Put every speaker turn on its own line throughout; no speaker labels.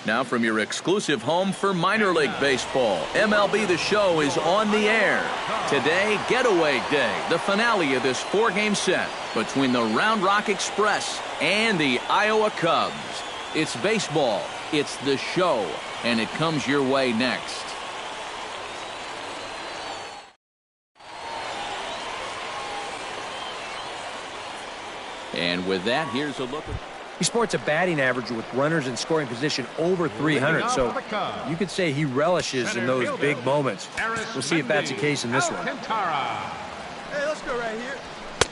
Now from your exclusive home for minor league baseball, MLB The Show is on the air. Today, Getaway Day, the finale of this 4-game set between the Round Rock Express and the Iowa Cubs. It's baseball, it's The Show, and it comes your way next. And with that, here's a look at...
He sports a batting average with runners in scoring position over 300, so you could say he relishes in those big moments. We'll see if that's the case in this one.
Hey, let's go right here.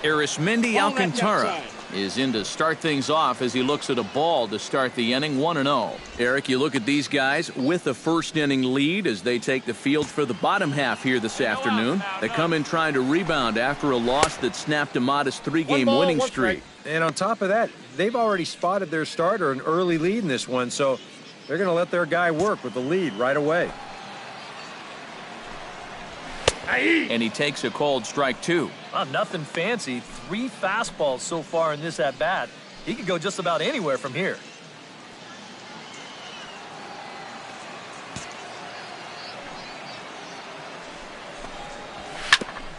Arismendi Alcantara is in to start things off as he looks at a ball to start the inning, 1-0. Eric, you look at these guys with a first-inning lead as they take the field for the bottom half here this afternoon. They come in trying to rebound after a loss that snapped a modest 3-game winning streak.
And on top of that, they've already spotted their starter an early lead in this one, so they're going to let their guy work with the lead right away.
And he takes a called strike 2.
Nothing fancy. 3 fastballs so far in this at-bat. He could go just about anywhere from here.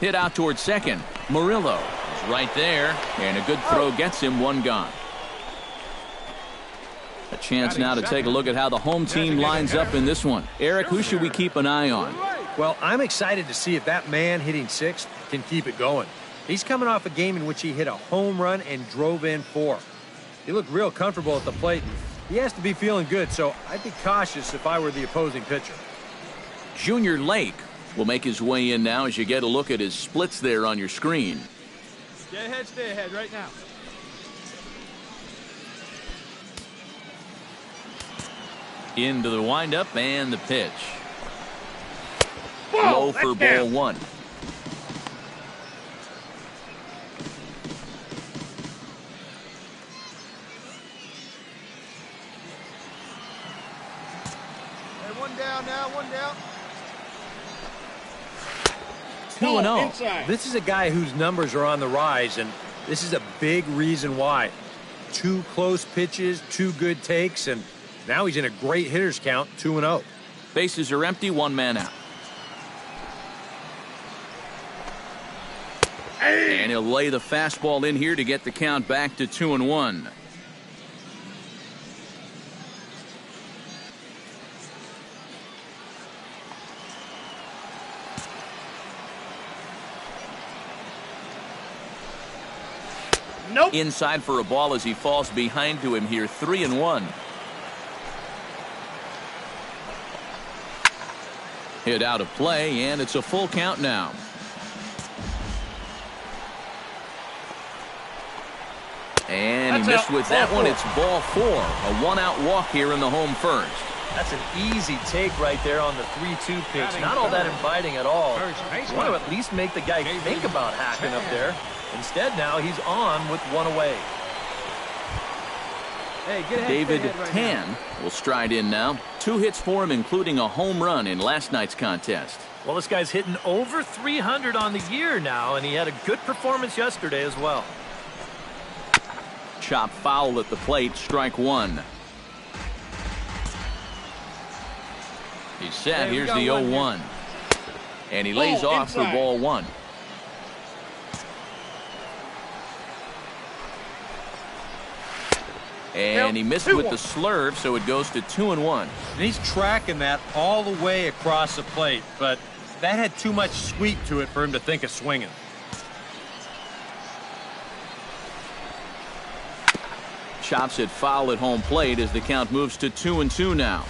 Hit out towards second. Murillo is right there, and a good throw gets him, 1 gone. A chance now to take a look at how the home team lines up in this one. Eric, who should we keep an eye on?
Well, I'm excited to see if that man hitting 6th can keep it going. He's coming off a game in which he hit a home run and drove in 4. He looked real comfortable at the plate. He has to be feeling good, so I'd be cautious if I were the opposing pitcher.
Junior Lake will make his way in now as you get a look at his splits there on your screen.
Stay ahead right now.
Into the windup and the pitch. Low for ball 1.
Hey, 1 down now, 1 down.
2-0.
This is a guy whose numbers are on the rise, and this is a big reason why. 2 close pitches, 2 good takes, and now he's in a great hitter's count, 2-0.
Bases are empty, 1 man out. And he'll lay the fastball in here to get the count back to 2-1.
Nope.
Inside for a ball as he falls behind to him here, 3-1. Hit out of play, and it's a full count now. And he missed with that one. It's ball 4. A 1-out walk here in the home first.
That's an easy take right there on the 3-2 pitch. Not all that inviting at all. You want to at least make the guy think about hacking up there. Instead, now he's on with 1 away.
Hey, get ahead,
David
right
Tan
now.
will stride in now. 2 hits for him, including a home run in last night's contest.
Well, this guy's hitting over 300 on the year now, and he had a good performance yesterday as well.
Chop foul at the plate, strike 1. He's set. Here's the 0-1. And he lays off for ball 1. And he missed with the slurve, so it goes to 2-1.
And he's tracking that all the way across the plate, but that had too much sweep to it for him to think of swinging.
Chops it foul at home plate as the count moves to 2-2 now.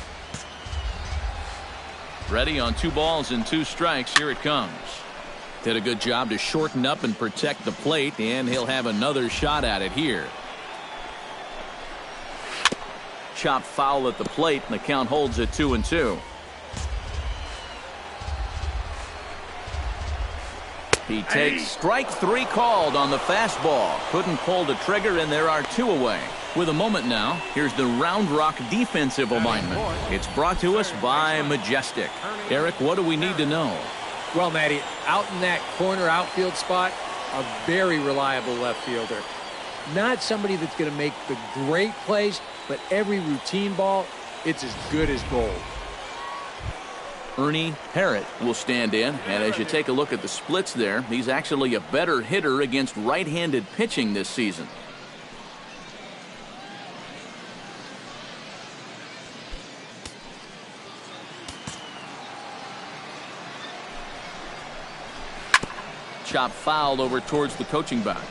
Ready on 2 balls and 2 strikes. Here it comes. Did a good job to shorten up and protect the plate, and he'll have another shot at it here. Chop foul at the plate, and the count holds at 2-2. He takes strike 3 called on the fastball. Couldn't pull the trigger, and there are 2 away. With a moment now, here's the Round Rock defensive alignment. It's brought to us by Majestic. Eric, what do we need to know?
Well, Matty, out in that corner outfield spot, a very reliable left fielder. Not somebody that's going to make the great plays, but every routine ball, it's as good as gold.
Ernie Parrott will stand in, and as you take a look at the splits there, he's actually a better hitter against right-handed pitching this season. Chop fouled over towards the coaching box.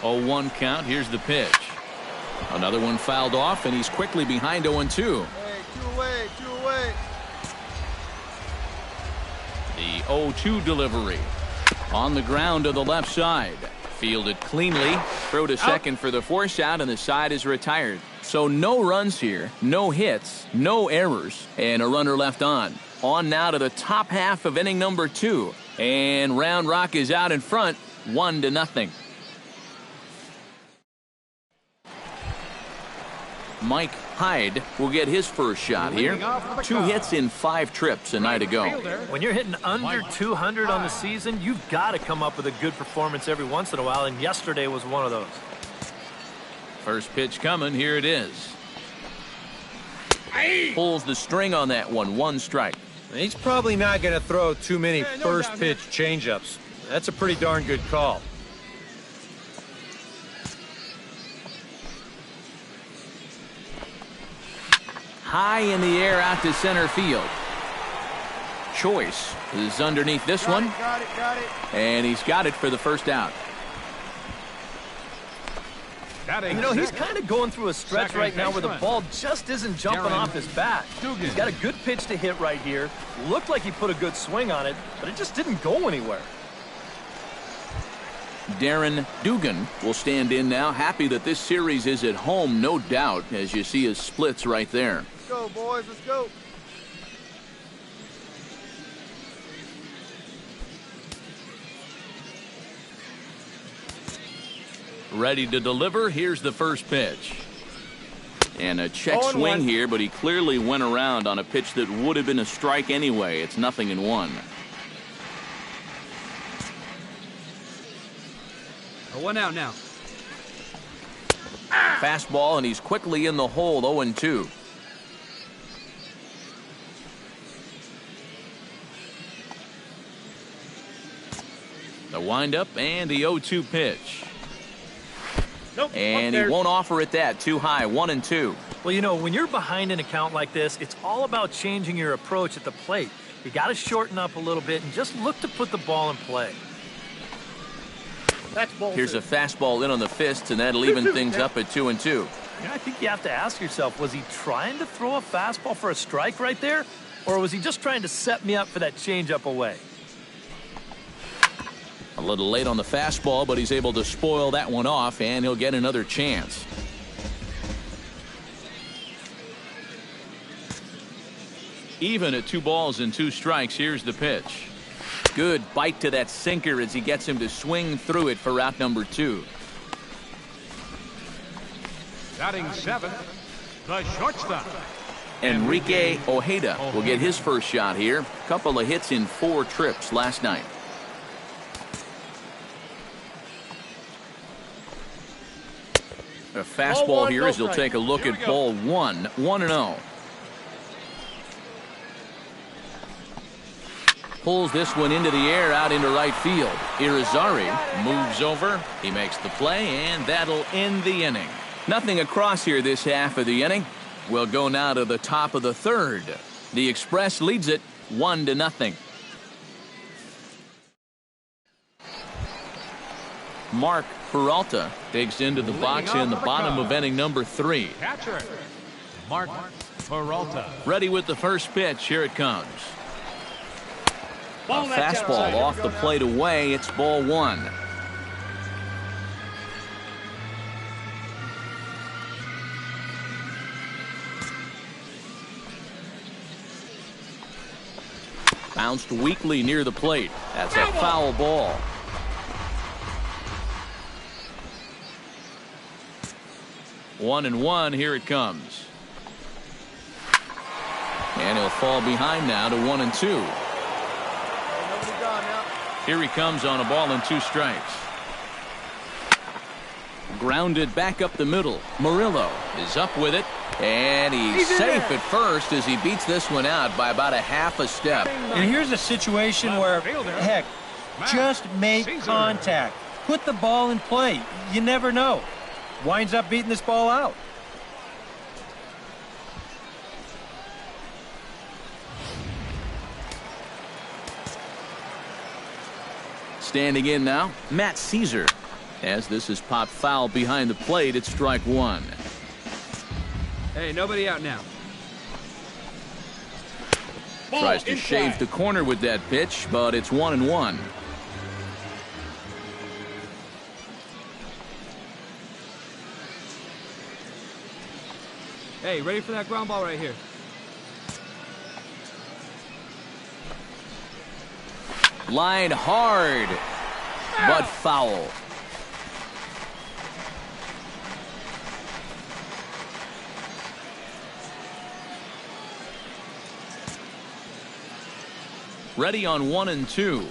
0-1 count. Here's the pitch. Another one fouled off, and he's quickly behind 0-2.
Hey, two away.
The 0-2 delivery. On the ground to the left side. Fielded cleanly. Throw to second for the force out, and the side is retired. So no runs here, no hits, no errors, and a runner left on. On now to the top half of inning number 2. And Round Rock is out in front, 1-0. Mike Hyde will get his first shot here. 2 hits in 5 trips a night ago.
When you're hitting under 200 on the season, you've got to come up with a good performance every once in a while, and yesterday was one of those.
First pitch coming. Here it is. Pulls the string on that one. 1 strike.
He's probably not going to throw too many first pitch changeups. That's a pretty darn good call.
High in the air out to center field. Choice is underneath this one.
Got it.
And he's got it for the first out.
You know, he's kind of going through a stretch right now where the ball just isn't jumping off his bat. He's got a good pitch to hit right here. Looked like he put a good swing on it, but it just didn't go anywhere.
Darren Dugan will stand in now. Happy that this series is at home, no doubt, as you see his splits right there.
Let's go, boys. Let's go.
Ready to deliver. Here's the first pitch. And a check swing here, but he clearly went around on a pitch that would have been a strike anyway. It's 0-1.
1 out now.
Fastball, and he's quickly in the hole. 0-2. The windup and the 0-2 pitch. And he won't offer it that. Too high. 1-2.
Well, you know, when you're behind an account like this, it's all about changing your approach at the plate. You got to shorten up a little bit and just look to put the ball in play.
Here's a fastball in on the fists, and that'll even things up at 2-2.
Yeah, I think you have to ask yourself, was he trying to throw a fastball for a strike right there? Or was he just trying to set me up for that changeup away?
A little late on the fastball, but he's able to spoil that one off, and he'll get another chance. Even at 2 balls and 2 strikes. Here's the pitch. Good bite to that sinker as he gets him to swing through it for out number 2.
Batting 7th, the shortstop.
Enrique Ojeda will get his first shot here. Couple of hits in 4 trips last night. A fastball here as he'll take a look at ball 1. 1-0. Pulls this one into the air out into right field. Irizarry moves over. He makes the play, and that'll end the inning. Nothing across here this half of the inning. We'll go now to the top of the 3rd. The Express leads it 1-0. Mark Peralta digs into the box in the bottom of inning number 3.
Catcher, Mark Peralta.
Ready with the first pitch. Here it comes. A fastball off the plate away. It's ball 1. Bounced weakly near the plate. That's a foul ball. One and one. Here it comes. And he'll fall behind now to 1-2. Here he comes on a ball and 2 strikes. Grounded back up the middle. Murillo is up with it. And he's safe at first as he beats this one out by about a half a step.
And here's a situation where, heck, just make contact. Put the ball in play. You never know. Winds up beating this ball out.
Standing in now, Matt Caesar. As this is popped foul behind the plate, it's strike 1.
Hey, nobody out now.
Tries to shave the corner with that pitch, but it's 1-1.
Hey, ready for that ground ball right here.
Line hard, but foul. Ready on 1-2.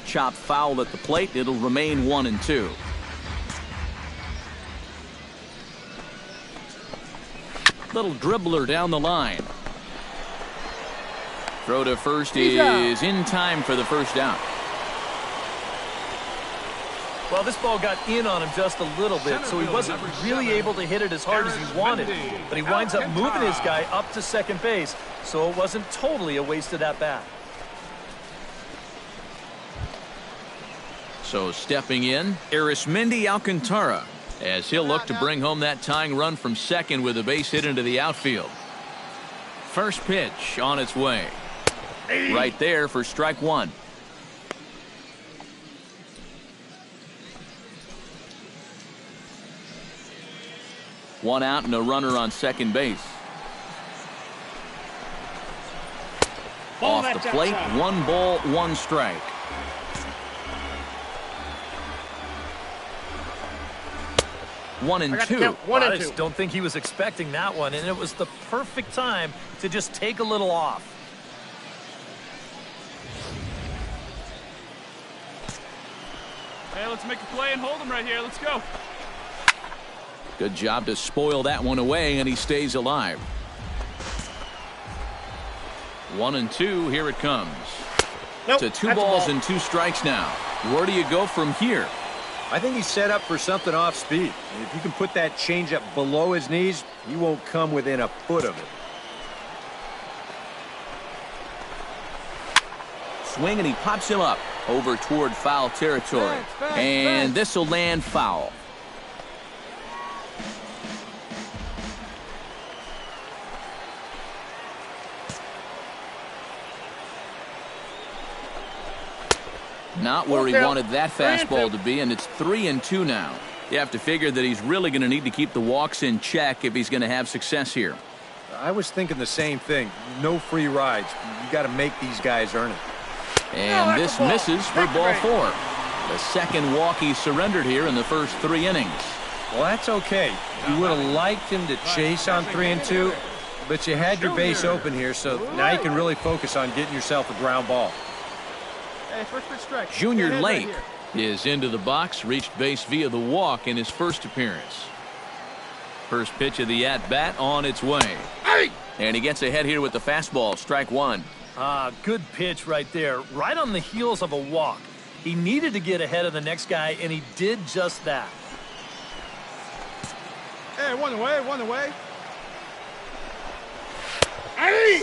Chop foul at the plate. It'll remain 1-2. Little dribbler down the line. Throw to first is in time for the first down.
Well, this ball got in on him just a little bit, so he wasn't really able to hit it as hard as he wanted. But he winds up moving his guy up to second base, so it wasn't totally a wasted at-bat.
So stepping in, Arismendi Alcantara, as he'll look to bring home that tying run from second with a base hit into the outfield. First pitch on its way. Right there for strike 1. One out and a runner on second base. Off the plate, 1 ball, 1 strike. One and two.
I just don't think he was expecting that one, and it was the perfect time to just take a little off.
Hey, let's make a play and hold him right here. Let's go.
Good job to spoil that one away, and he stays alive. 1-2. Here it comes.
Nope,
to 2 balls and 2 strikes now. Where do you go from here?
I think he's set up for something off speed. And if you can put that changeup below his knees, he won't come within a foot of it.
Swing, and he pops him up over toward foul territory. And this will land foul. Not where he wanted that fastball to be, and it's 3-2 now. You have to figure that he's really going to need to keep the walks in check if he's going to have success here.
I was thinking the same thing. No free rides. You got to make these guys earn it.
And this misses for ball 4. The second walk he surrendered here in the first 3 innings.
Well, that's okay. You would have liked him to chase on 3-2, but you had your base open here, so now you can really focus on getting yourself a ground ball.
Hey, first pitch strike.
Junior Lake is into the box, reached base via the walk in his first appearance. First pitch of the at-bat on its way. And he gets ahead here with the fastball, strike 1.
Good pitch right there, right on the heels of a walk. He needed to get ahead of the next guy, and he did just that.
Hey, one away.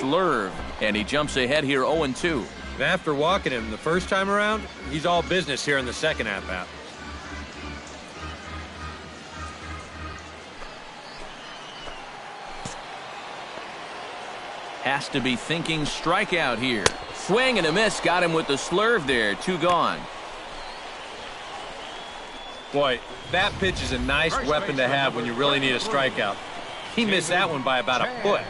Slurve, and he jumps ahead here 0-2.
And after walking him the first time around, he's all business here in the second at-bat.
Has to be thinking strikeout here. Swing and a miss. Got him with the slurve there. 2 gone.
Boy, that pitch is a nice weapon to have when you really need a strikeout. He missed that one by about a foot.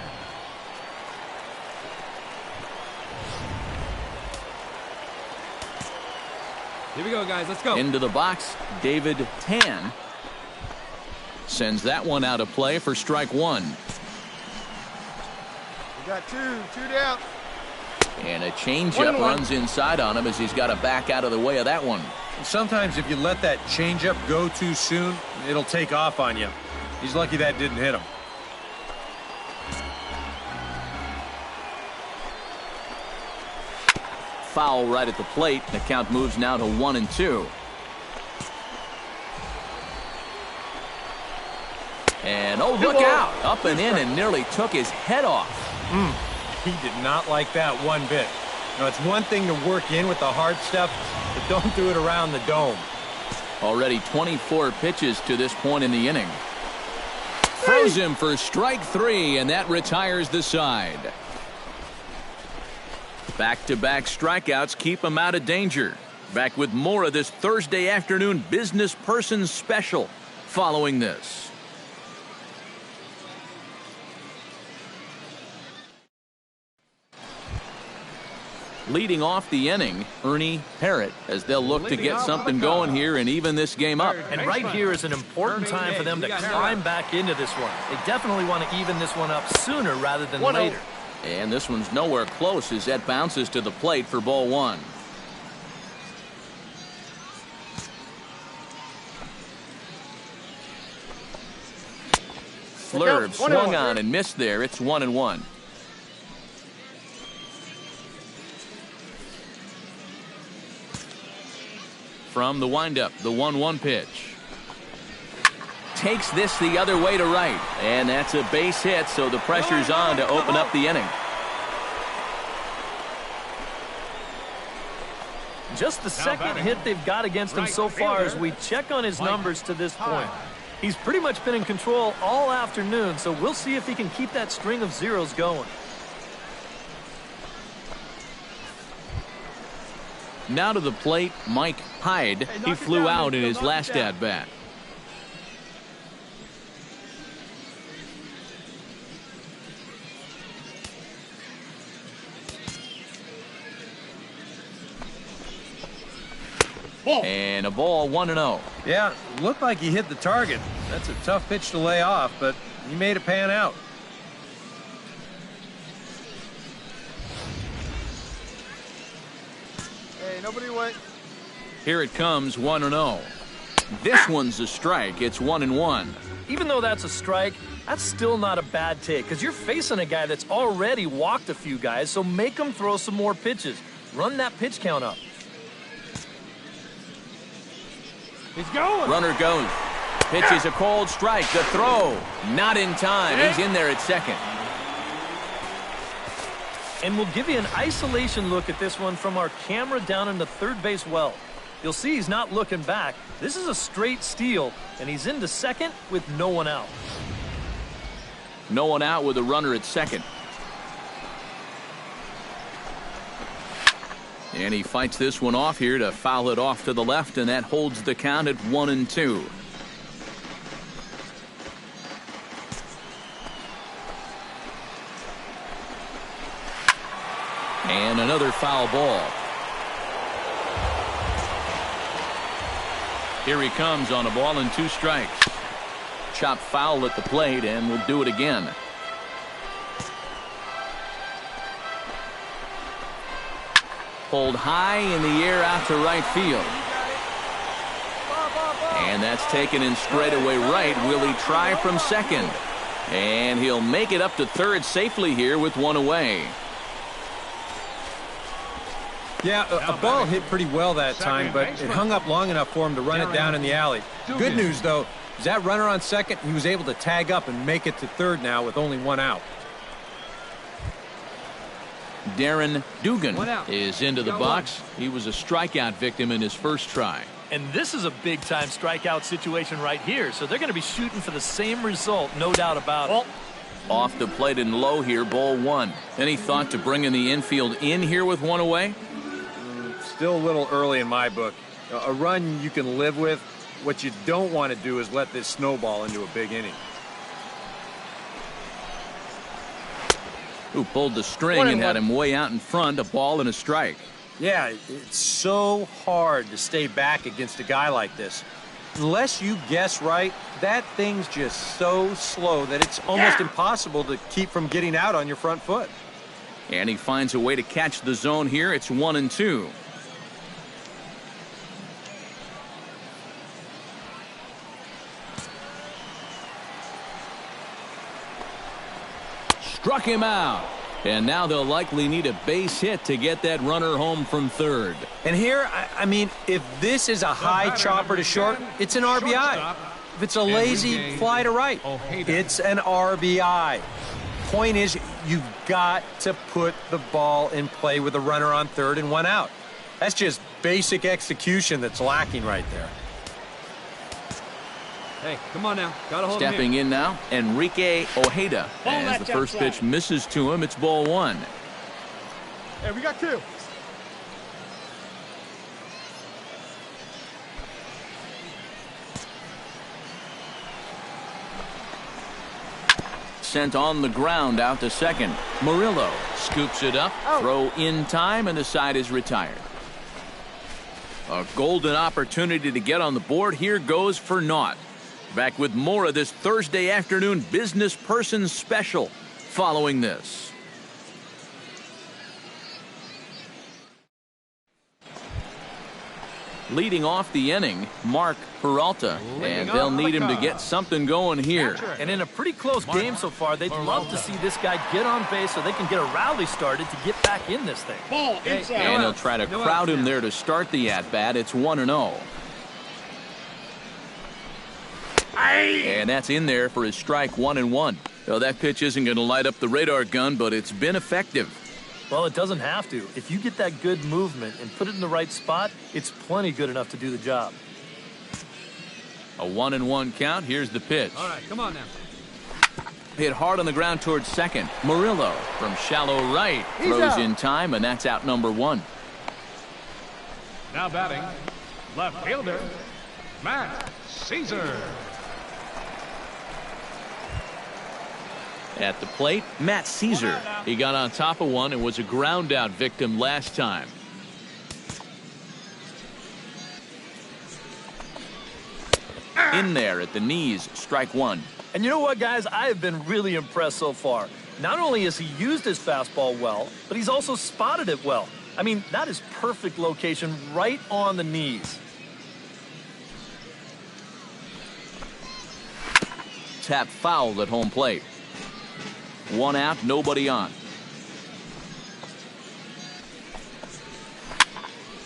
Here we go, guys. Let's go.
Into the box, David Tan sends that one out of play for strike 1.
We got two down.
And a changeup runs inside on him as he's got to back out of the way of that one.
Sometimes if you let that changeup go too soon, it'll take off on you. He's lucky that didn't hit him.
Foul right at the plate. The count moves now to 1-2. And oh, look out. Up and in and nearly took his head off.
He did not like that one bit. Now, it's one thing to work in with the hard stuff, but don't do it around the dome.
Already 24 pitches to this point in the inning. Throws him for strike 3, and that retires the side. Back-to-back strikeouts keep him out of danger. Back with more of this Thursday afternoon business person special following this. Leading off the inning, Ernie Parrott, as they'll look to get something going here and even this game up.
And right here is an important time for them to climb back into this one. They definitely want to even this one up sooner rather than later.
And this one's nowhere close as that bounces to the plate for ball 1. Flurb swung on and missed there. It's 1-1. From the windup, the 1-1 pitch. Takes this the other way to right. And that's a base hit, so the pressure's on to open up the inning.
Just the second hit they've got against him so far as we check on his numbers to this point. He's pretty much been in control all afternoon, so we'll see if he can keep that string of zeros going.
Now to the plate, Mike Hyde. He flew out in his last at-bat. And a ball, 1-0.
Yeah, looked like he hit the target. That's a tough pitch to lay off, but he made it pan out.
Hey, nobody wait.
Here it comes, 1-0. This one's a strike. It's 1-1.
Even though that's a strike, that's still not a bad take because you're facing a guy that's already walked a few guys, so make him throw some more pitches. Run that pitch count up.
He's going.
Runner goes. Pitch is a cold strike. The throw. Not in time. He's in there at second.
And we'll give you an isolation look at this one from our camera down in the third base well. You'll see he's not looking back. This is a straight steal, and he's into second with no one out.
No one out with a runner at second. And he fights this one off here to foul it off to the left, and that holds the count at 1-2. And another foul ball. Here he comes on a ball and 2 strikes. Chop foul at the plate, and we'll do it again. Pulled high in the air out to right field. And that's taken in straightaway right. Will he try from second? And he'll make it up to third safely here with one away.
Yeah, a ball hit pretty well that time, but it hung up long enough for him to run it down in the alley. Good news, though, is that runner on second, he was able to tag up and make it to third now with only 1 out.
Darren Dugan is into the box. He was a strikeout victim in his first try.
And this is a big-time strikeout situation right here, so they're going to be shooting for the same result, no doubt about it.
Off the plate and low here, ball 1. Any thought to bringing the infield in here with 1 away?
Still a little early in my book. A run you can live with. What you don't want to do is let this snowball into a big inning.
Who pulled the string and had him way out in front, a ball and a strike.
Yeah, it's so hard to stay back against a guy like this. Unless you guess right, that thing's just so slow that it's almost impossible to keep from getting out on your front foot.
And he finds a way to catch the zone here. It's 1-2. Struck him out. And now they'll likely need a base hit to get that runner home from third.
And here, I mean, if this is a high chopper to short, it's an RBI. If it's a lazy fly to right, it's an RBI. Point is, you've got to put the ball in play with a runner on third and one out. That's just basic execution that's lacking right there.
Hey, come on now. Gotta hold
Stepping in now, Enrique Ojeda. As the first pitch misses to him, it's ball one.
Hey, we got two.
Sent on the ground out to second. Murillo scoops it up. Throw in time, and the side is retired. A golden opportunity to get on the board. Here goes for naught. Back with more of this Thursday afternoon business person special following this. Leading off the inning, Mark Peralta, and they'll need him to get something going here.
And in a pretty close game so far, they'd love to see this guy get on base so they can get a rally started to get back in this thing.
Ball inside.
And they'll try to crowd him there to start the at-bat. It's 1-0. And that's in there for his strike 1-1. Well, that pitch isn't going to light up the radar gun, but it's been effective.
Well, it doesn't have to. If you get that good movement and put it in the right spot, it's plenty good enough to do the job.
A 1-1 count. Here's the pitch.
All right, come on now.
Hit hard on the ground towards second. Murillo from shallow right throws in time, and that's out number one.
Now batting, left fielder, Matt Caesar.
At the plate, Matt Caesar. He got on top of one and was a ground out victim last time. In there at the knees, strike one.
And you know what, guys? I have been really impressed so far. Not only has he used his fastball well, but he's also spotted it well. I mean, that is perfect location right on the knees.
Tap foul at home plate. One out, nobody on.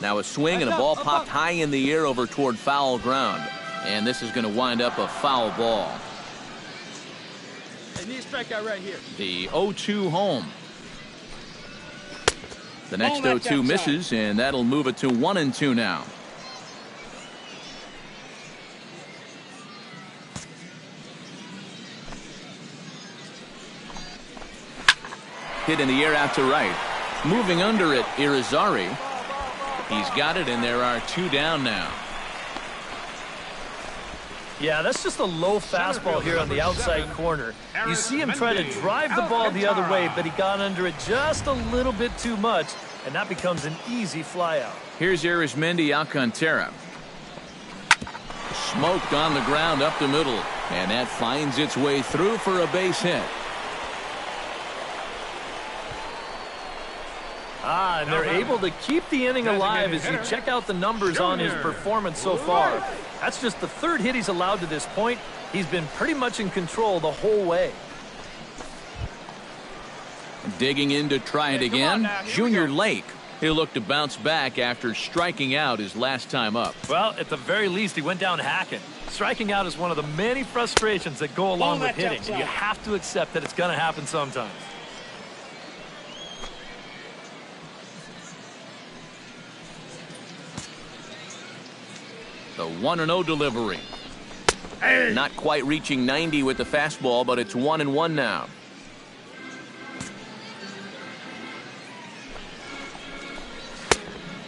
Now a swing and a ball popped high in the air over toward foul ground. And this is going to wind up a foul ball.
Hey, need a strikeout right here.
The 0-2 home. The next 0-2 misses, and that'll move it to 1-2 now. Hit in the air out to right. Moving under it, Irizarry. He's got it, and there are two down now.
Yeah, that's just a low fastball here on the outside corner. You see him try to drive the ball the other way, but he got under it just a little bit too much, and that becomes an easy flyout.
Here's Arizmendi Alcantara. Smoked on the ground up the middle, and that finds its way through for a base hit.
And they're able to keep the inning alive as you check out the numbers on his performance so far. That's just the third hit he's allowed to this point. He's been pretty much in control the whole way.
Digging in to try it again, Junior Lake. He'll look to bounce back after striking out his last time up.
Well, at the very least, he went down hacking. Striking out is one of the many frustrations that go along with hitting. You have to accept that it's going to happen sometimes.
The 1-0 delivery. Not quite reaching 90 with the fastball, but it's 1-1 now.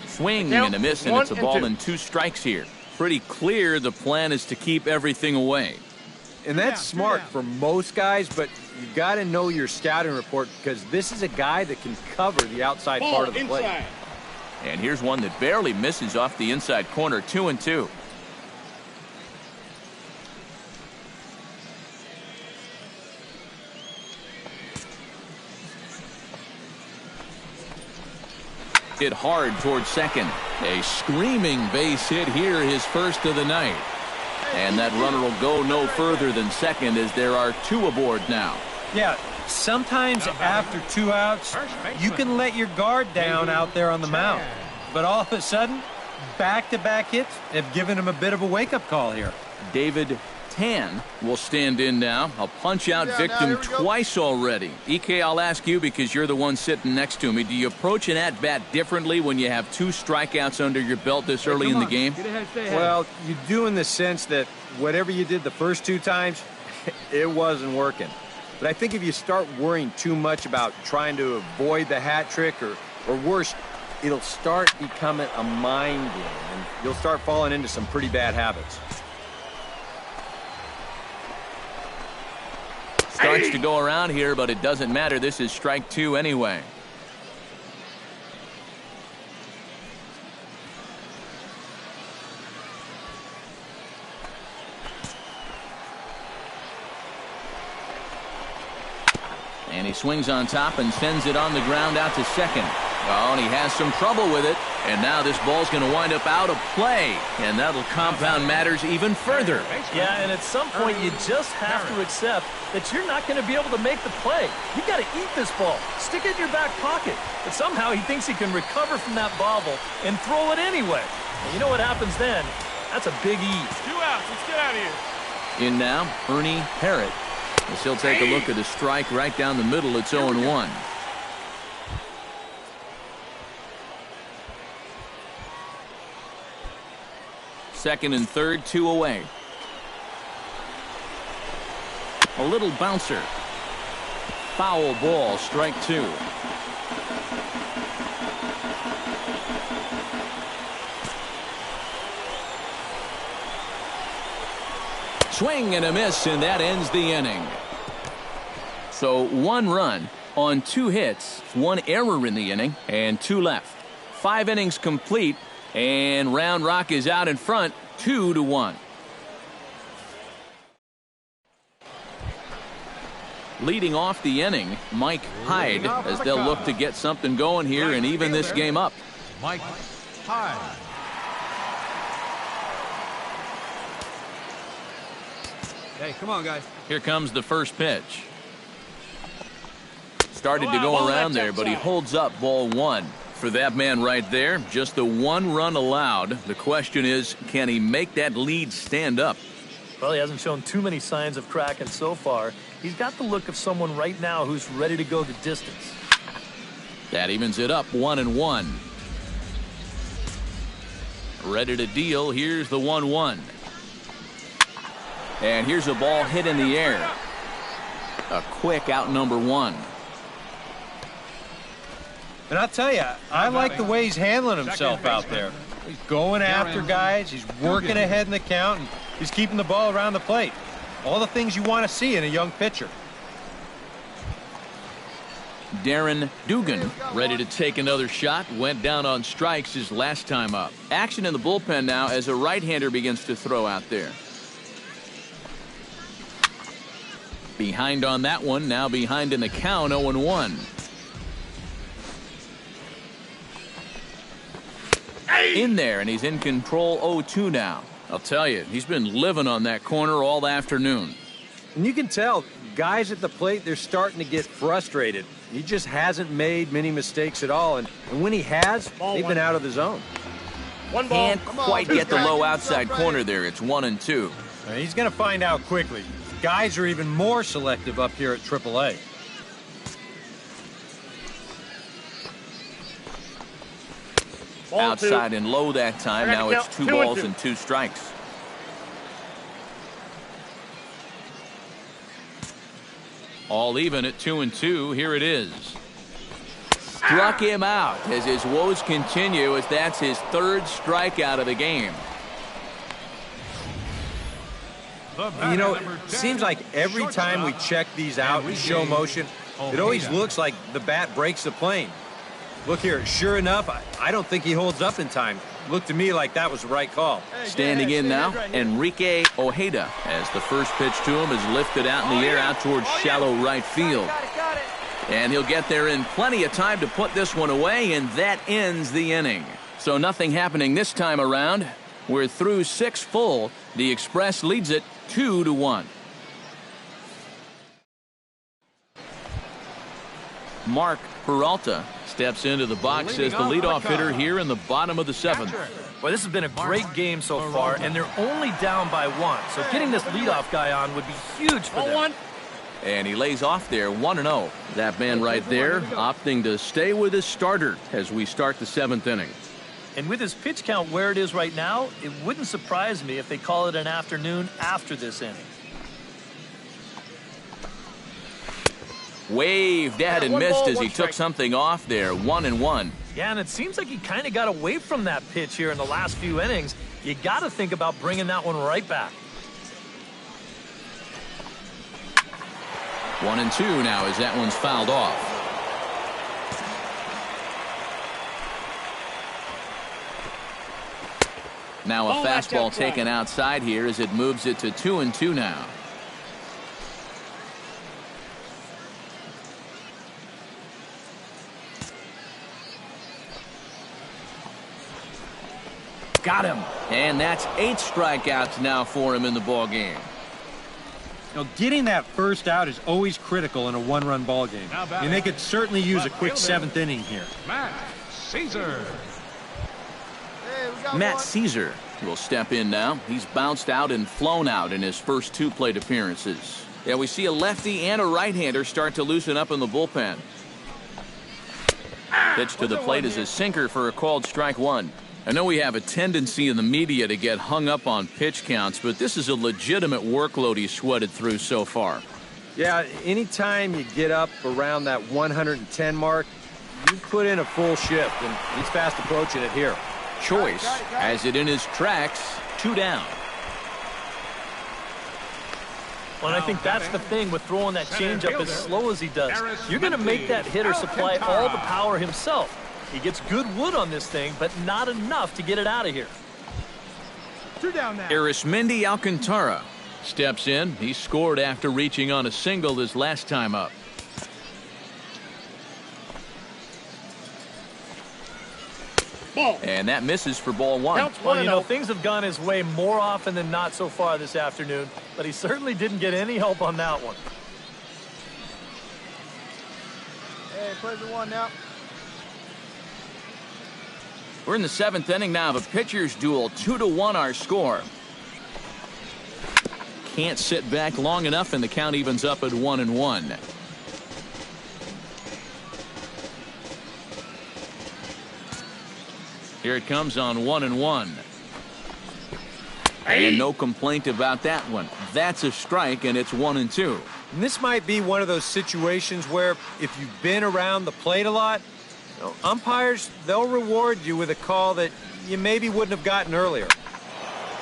Swing and a miss, and it's a ball and two strikes here. Pretty clear the plan is to keep everything away.
And that's smart for most guys, but you got to know your scouting report because this is a guy that can cover the outside part of the plate.
And here's one that barely misses off the inside corner, 2-2. Hit hard towards second. A screaming base hit here, his first of the night. And that runner will go no further than second as there are 2 aboard now.
Yeah, sometimes after 2 outs, you can let your guard down out there on the mound. But all of a sudden, back-to-back hits have given him a bit of a wake-up call here.
David Tan will stand in now. A punch-out victim twice already. EK, I'll ask you because you're the one sitting next to me. Do you approach an at-bat differently when you have 2 strikeouts under your belt this early in the game?
Well, you do in the sense that whatever you did the first 2 times, it wasn't working. But I think if you start worrying too much about trying to avoid the hat trick or worse, it'll start becoming a mind game, and you'll start falling into some pretty bad habits.
Starts to go around here, but it doesn't matter. This is strike 2 anyway. And he swings on top and sends it on the ground out to second. Oh, and he has some trouble with it. And now this ball's going to wind up out of play. And that'll compound matters even further.
Yeah, and at some point you just have to accept that you're not going to be able to make the play. You got to eat this ball. Stick it in your back pocket. But somehow he thinks he can recover from that bobble and throw it anyway. And you know what happens then? That's a big E.
2 outs. Let's get out of here.
In now, Ernie Parrott. As he'll take a look at a strike right down the middle. It's 0-1. Second and third, 2 away. A little bouncer. Foul ball, strike 2. Swing and a miss, and that ends the inning. So 1 run on 2 hits, 1 error in the inning, and 2 left. 5 innings complete, and Round Rock is out in front, 2-1. Leading off the inning, Mike Hyde, as they'll look to get something going here and even this game up.
Mike Hyde.
Hey, come on, guys.
Here comes the first pitch. Started to go around there, but he holds up ball 1. For that man right there, just the 1 run allowed. The question is, can he make that lead stand up?
Well, he hasn't shown too many signs of cracking so far. He's got the look of someone right now who's ready to go the distance.
That evens it up 1-1. Ready to deal. Here's the 1-1. And here's a ball hit in the air. A quick out number 1.
And I'll tell you, I like the way he's handling himself out there. He's going after guys, he's working ahead in the count, and he's keeping the ball around the plate. All the things you want to see in a young pitcher.
Darren Dugan ready to take another shot. Went down on strikes his last time up. Action in the bullpen now as a right-hander begins to throw out there. Behind on that one, now behind in the count, 0-1. In there, and he's in control, 0-2 now. I'll tell you, he's been living on that corner all afternoon.
And you can tell, guys at the plate, they're starting to get frustrated. He just hasn't made many mistakes at all, and when he has, they've been out of the zone.
Can't quite get the low outside corner there. It's 1-2.
He's going to find out quickly. Guys are even more selective up here at AAA.
Outside and low that time. Now it's 2 balls and 2 strikes. All even at 2-2. Here it is. Struck him out as his woes continue, as that's his 3rd strikeout of the game.
You know, it seems like every time we check these out in show motion, it always looks like the bat breaks the plane. Look here, sure enough, I don't think he holds up in time. Looked to me like that was the right call.
Standing in now, Enrique Ojeda, as the first pitch to him is lifted out in the air out towards shallow right field. And he'll get there in plenty of time to put this one away, and that ends the inning. So nothing happening this time around. We're through 6 full. The Express leads it 2-1. Mark Peralta steps into the box as the leadoff hitter here in the bottom of the 7th.
Well, this has been a great game so far, and they're only down by 1. So getting this leadoff guy on would be huge for them.
And he lays off there 1-0. That man right there opting to stay with his starter as we start the 7th inning.
And with his pitch count where it is right now, it wouldn't surprise me if they call it an afternoon after this inning.
Waved at and missed as he took something off there. 1-1.
Yeah, and it seems like he kind of got away from that pitch here in the last few innings. You got to think about bringing that one right back.
1-2 now as that one's fouled off. Now a fastball taken outside here as it moves it to 2-2 now. Got him. And that's 8 strikeouts now for him in the ball game.
You know, getting that first out is always critical in a one-run ball game. And they could certainly use a quick 7th inning here.
Matt Caesar.
Matt Caesar will step in now. He's bounced out and flown out in his first 2 plate appearances. Yeah, we see a lefty and a right-hander start to loosen up in the bullpen. Pitch to the plate is a sinker for a called strike 1. I know we have a tendency in the media to get hung up on pitch counts, but this is a legitimate workload he's sweated through so far.
Yeah, anytime you get up around that 110 mark, you put in a full shift, and he's fast approaching it here.
Choice has it in his tracks. 2 down.
Well, and I think that's the thing with throwing that changeup as slow as he does. You're going to make that hitter supply all the power himself. He gets good wood on this thing, but not enough to get it out of here.
2 down now.
Arismendi Alcantara steps in. He scored after reaching on a single his last time up. And that misses for ball 1.
Well, you know, things have gone his way more often than not so far this afternoon, but he certainly didn't get any help on that one.
Hey, play the 1 now.
We're in the 7th inning now of a pitcher's duel. 2-1 our score. Can't sit back long enough, and the count evens up at 1-1. Here it comes on 1-1. And no complaint about that one. That's a strike, and it's 1-2.
And this might be one of those situations where if you've been around the plate a lot, you know, umpires, they'll reward you with a call that you maybe wouldn't have gotten earlier.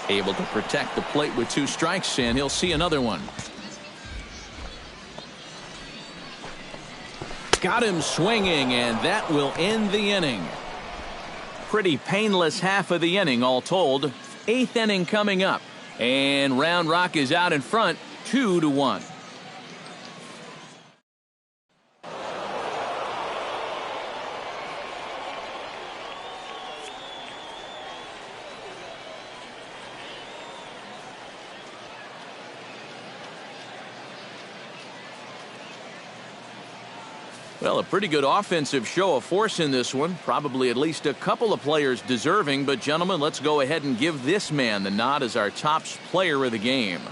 Able to protect the plate with 2 strikes, and he'll see another one. Got him swinging, and that will end the inning. Pretty painless half of the inning all told. 8th inning coming up, and Round Rock is out in front 2-1. Well, a pretty good offensive show of force in this one. Probably at least a couple of players deserving. But, gentlemen, let's go ahead and give this man the nod as our top player of the game.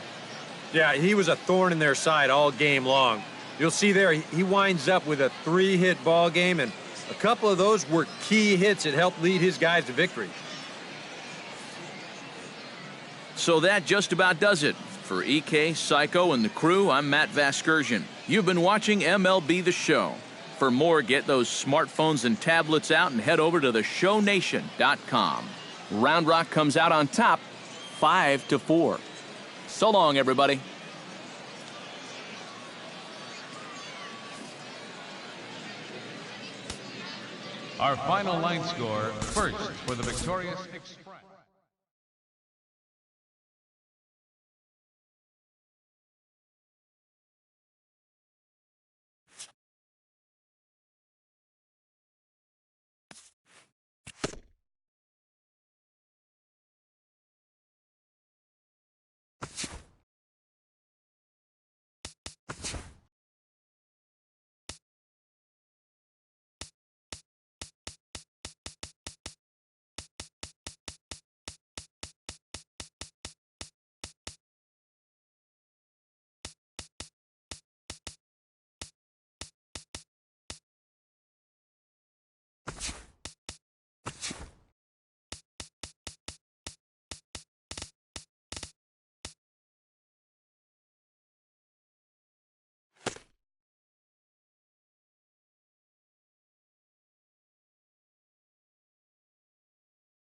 Yeah, he was a thorn in their side all game long. You'll see there, he winds up with a 3-hit ball game, and a couple of those were key hits that helped lead his guys to victory.
So that just about does it. For EK, Psycho, and the crew, I'm Matt Vasgersian. You've been watching MLB The Show. For more, get those smartphones and tablets out and head over to theshownation.com. Round Rock comes out on top 5-4. So long, everybody.
Our final line score, first for the victorious Express.